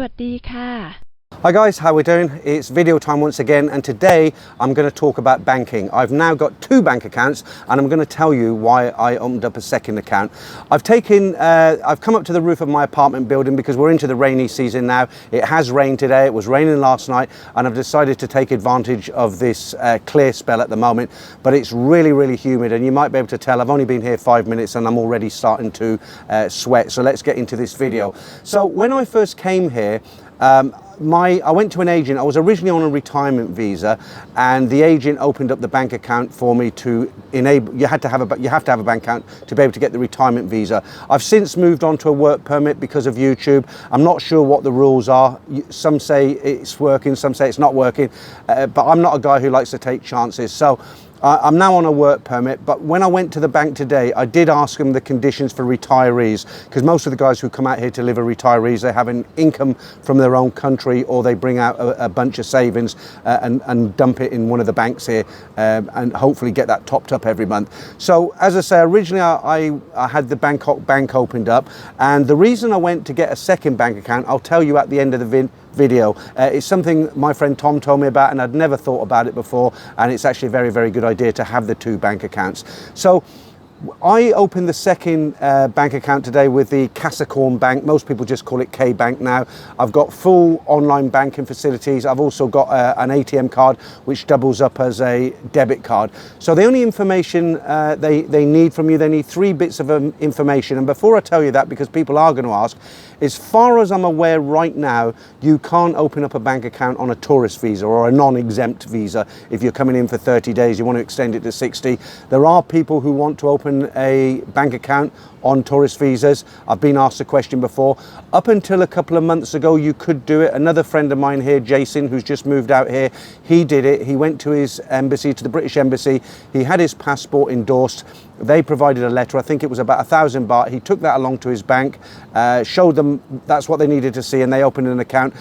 วัสดีค่ะ Hi guys, how we doing? It's video time once again, and today I'm going to talk about banking. I've now got 2 bank accounts, and I'm going to tell you why I opened up a second account. I've come up to the roof of my apartment building because we're into the rainy season now. It has rained today, it was raining last night, and I've decided to take advantage of this clear spell at the moment, but it's really humid, and you might be able to tell I've only been here 5 minutes and I'm already starting to sweat. So let's get into this video. So when I first came here, I went to an agent. I was originally on a retirement visa, and the agent opened up the bank account for me to enable. You have to have a bank account to be able to get the retirement visa. I've since moved on to a work permit because of YouTube. I'm not sure what the rules are. Some say it's working, some say it's not working, but I'm not a guy who likes to take chances. So I'm now on a work permit, but when I went to the bank today, I did ask them the conditions for retirees, because most of the guys who come out here to live are retirees. They have an income from their own country, or they bring out a bunch of savings and dump it in one of the banks here, and hopefully get that topped up every month. So as I say, originally I had the Bangkok bank opened up, and the reason I went to get a second bank account, I'll tell you at the end of the video. It's something my friend Tom told me about, and I'd never thought about it before, and it's actually a very good idea to have the 2 bank accounts. So I opened the second bank account today with the Kasikorn bank. Most people just call it K-Bank now. I've got full online banking facilities. I've also got an ATM card which doubles up as a debit card. So the only information they need from you, they need 3 bits of information. And before I tell you that, because people are going to ask, as far as I'm aware right now, you can't open up a bank account on a tourist visa or a non-exempt visa. If you're coming in for 30 days, you want to extend it to 60. There are people who want to open a bank account on tourist visas. I've been asked a question before. Up until a couple of months ago, you could do it. Another friend of mine here, Jason, who's just moved out here, he did it. He went to his embassy, to the British embassy. He had his passport endorsed. They provided a letter. I think it was about 1,000 baht. He took that along to his bank, showed them that's what they needed to see, and they opened an account.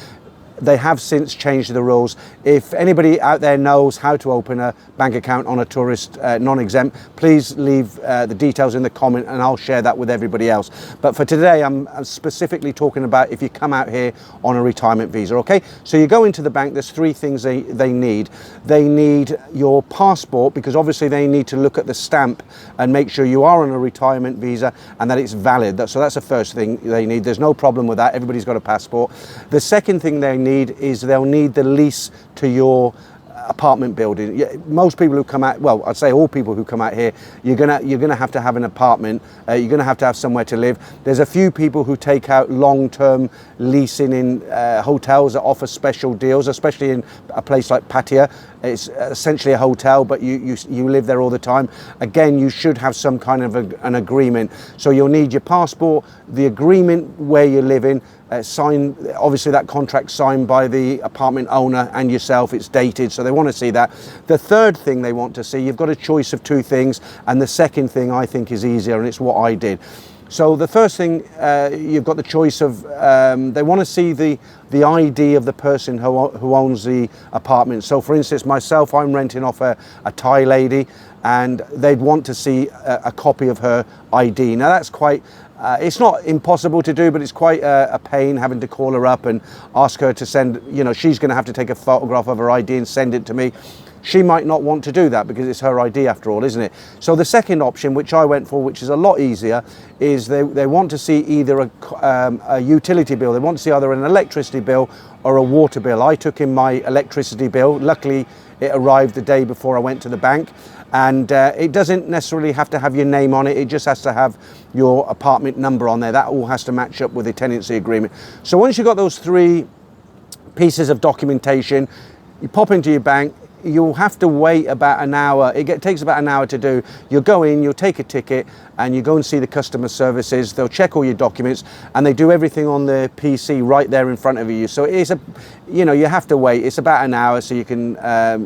They have since changed the rules. If anybody out there knows how to open a bank account on a tourist non-exempt, please leave the details in the comment, and I'll share that with everybody else. But for today, I'm specifically talking about if you come out here on a retirement visa, okay? So you go into the bank, there's 3 things they need. They need your passport, because obviously they need to look at the stamp and make sure you are on a retirement visa and that it's valid. So that's the first thing they need. There's no problem with that. Everybody's got a passport. The second thing they need is they'll need the lease to your apartment building. Most people who come out, well, I'd say all people who come out here, you're gonna have to have an apartment. You're gonna have to have somewhere to live. There's a few people who take out long-term leasing in hotels that offer special deals, especially in a place like Pattaya. It's essentially a hotel, but you live there all the time. Again, you should have some kind of an agreement. So you'll need your passport, the agreement where you're living, signed, obviously that contract signed by the apartment owner and yourself. It's dated, so they want to see that. The third thing they want to see, you've got a choice of 2 things, and the second thing I think is easier, and it's what I did. So the first thing, you've got the choice of, they want to see the ID of the person who owns the apartment. So for instance, myself, I'm renting off a Thai lady, and they'd want to see a copy of her ID. Now that's quite, it's not impossible to do, but it's quite a pain having to call her up and ask her to send, she's going to have to take a photograph of her ID and send it to me. She might not want to do that because it's her ID after all, isn't it? So the second option, which I went for, which is a lot easier, is they want to see either a utility bill. They want to see either an electricity bill or a water bill. I took in my electricity bill. Luckily, it arrived the day before I went to the bank. And it doesn't necessarily have to have your name on it. It just has to have your apartment number on there. That all has to match up with the tenancy agreement. So once you've got those 3 pieces of documentation, you pop into your bank. You'll have to wait about an hour. It takes about an hour to do. You'll go in, you'll take a ticket, and you go and see the customer services. They'll check all your documents, and they do everything on the PC right there in front of you. So it's you have to wait. It's about an hour, so you can,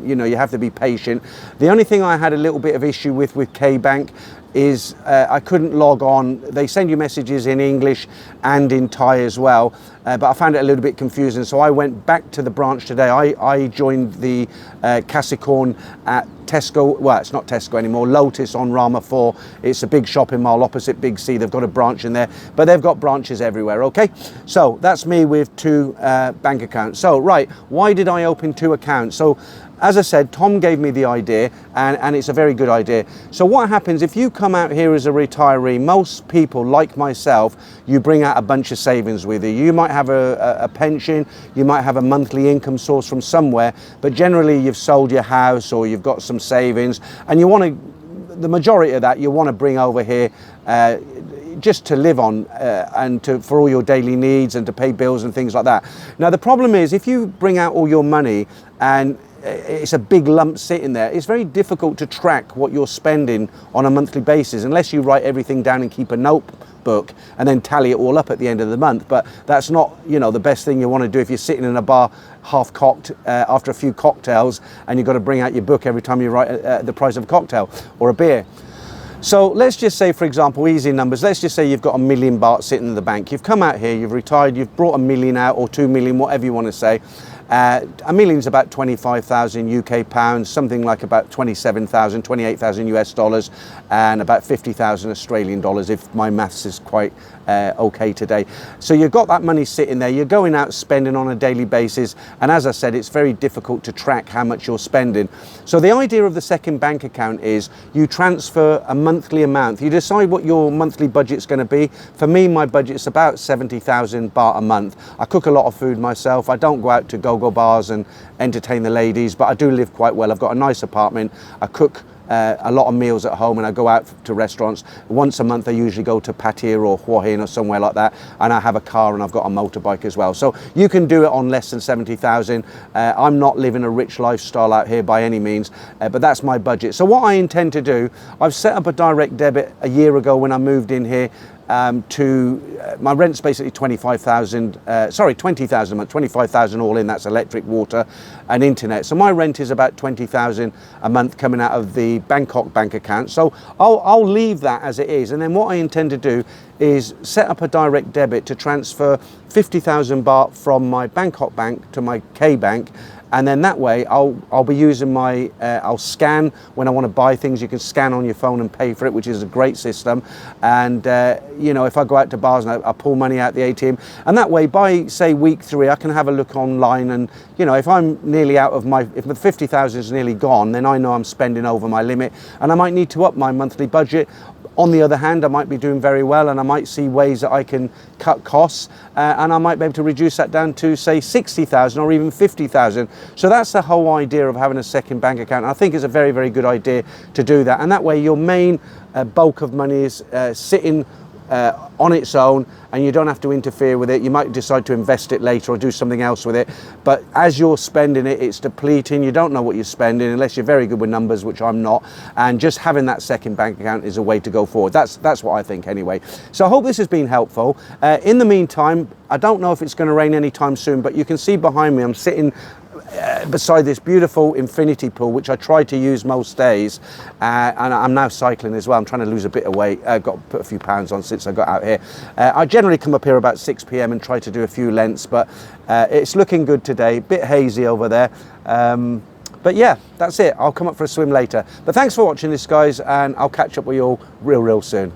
you have to be patient. The only thing I had a little bit of issue with K-Bank, is I couldn't log on. They send you messages in English and in Thai as well, but I found it a little bit confusing. So I went back to the branch today. I joined the Kasikorn at Tesco. Well, it's not Tesco anymore. Lotus on Rama 4. It's a big shopping mall opposite Big C. They've got a branch in there, but they've got branches everywhere. Okay, so that's me with 2 bank accounts. So right, why did I open 2 accounts? So as I said, Tom gave me the idea, and it's a very good idea. So what happens if you come out here as a retiree? Most people, like myself, you bring out a bunch of savings with you. You might have a pension, you might have a monthly income source from somewhere, but generally you've sold your house or you've got some savings, and you want to, the majority of that you want to bring over here just to live on and for all your daily needs and to pay bills and things like that. Now the problem is, if you bring out all your money and it's a big lump sitting there, it's very difficult to track what you're spending on a monthly basis unless you write everything down and keep a notebook and then tally it all up at the end of the month. But that's not, you know, the best thing you want to do if you're sitting in a bar half cocked after a few cocktails and you've got to bring out your book every time you write the price of a cocktail or a beer. So let's just say, for example, easy numbers, let's just say you've got $1 million baht sitting in the bank. You've come out here, you've retired, you've brought $1 million out, or 2 million, whatever you want to say. $1 million is about 25,000 UK pounds, something like about 27,000, 28,000 US dollars, and about 50,000 Australian dollars, if my maths is quite okay today. So you've got that money sitting there, you're going out spending on a daily basis, and as I said, it's very difficult to track how much you're spending. So the idea of the second bank account is you transfer a monthly amount. You decide what your monthly budget's going to be. For me, my budget's about 70,000 baht a month. I cook a lot of food myself. I don't go out to go bars and entertain the ladies, but I do live quite well. I've got a nice apartment. I cook a lot of meals at home, and I go out to restaurants. Once a month I usually go to Pattaya or Hua Hin or somewhere like that, and I have a car and I've got a motorbike as well. So you can do it on less than 70,000. I'm not living a rich lifestyle out here by any means, but that's my budget. So what I intend to do, I've set up a direct debit a year ago when I moved in here. My rent's basically 20,000 a month, 25,000 all in. That's electric, water and internet. So my rent is about 20,000 a month coming out of the Bangkok bank account. So I'll leave that as it is, and then what I intend to do is set up a direct debit to transfer 50,000 baht from my Bangkok bank to my K bank. And then that way I'll be using my, I'll scan when I want to buy things. You can scan on your phone and pay for it, which is a great system. And, you know, if I go out to bars and I pull money out the ATM, and that way by, say, week 3, I can have a look online. And, you know, if I'm nearly out of my, if the 50,000 is nearly gone, then I know I'm spending over my limit and I might need to up my monthly budget. On the other hand, I might be doing very well and I might see ways that I can cut costs and I might be able to reduce that down to, say, 60,000 or even 50,000. So that's the whole idea of having a second bank account. I think it's a very, very good idea to do that. And that way your main bulk of money is sitting on its own and you don't have to interfere with it. You might decide to invest it later or do something else with it, but as you're spending it, it's depleting. You don't know what you're spending unless you're very good with numbers, which I'm not, and just having that second bank account is a way to go forward. That's what I think anyway. So I hope this has been helpful. In the meantime, I don't know if it's going to rain anytime soon, but you can see behind me I'm sitting beside this beautiful infinity pool, which I try to use most days, and I'm now cycling as well. I'm trying to lose a bit of weight. I've got to put a few pounds on since I got out here. I generally come up here about 6 p.m. and try to do a few lengths, but it's looking good today. Bit hazy over there, but yeah, that's it. I'll come up for a swim later. But thanks for watching this, guys, and I'll catch up with you all real soon.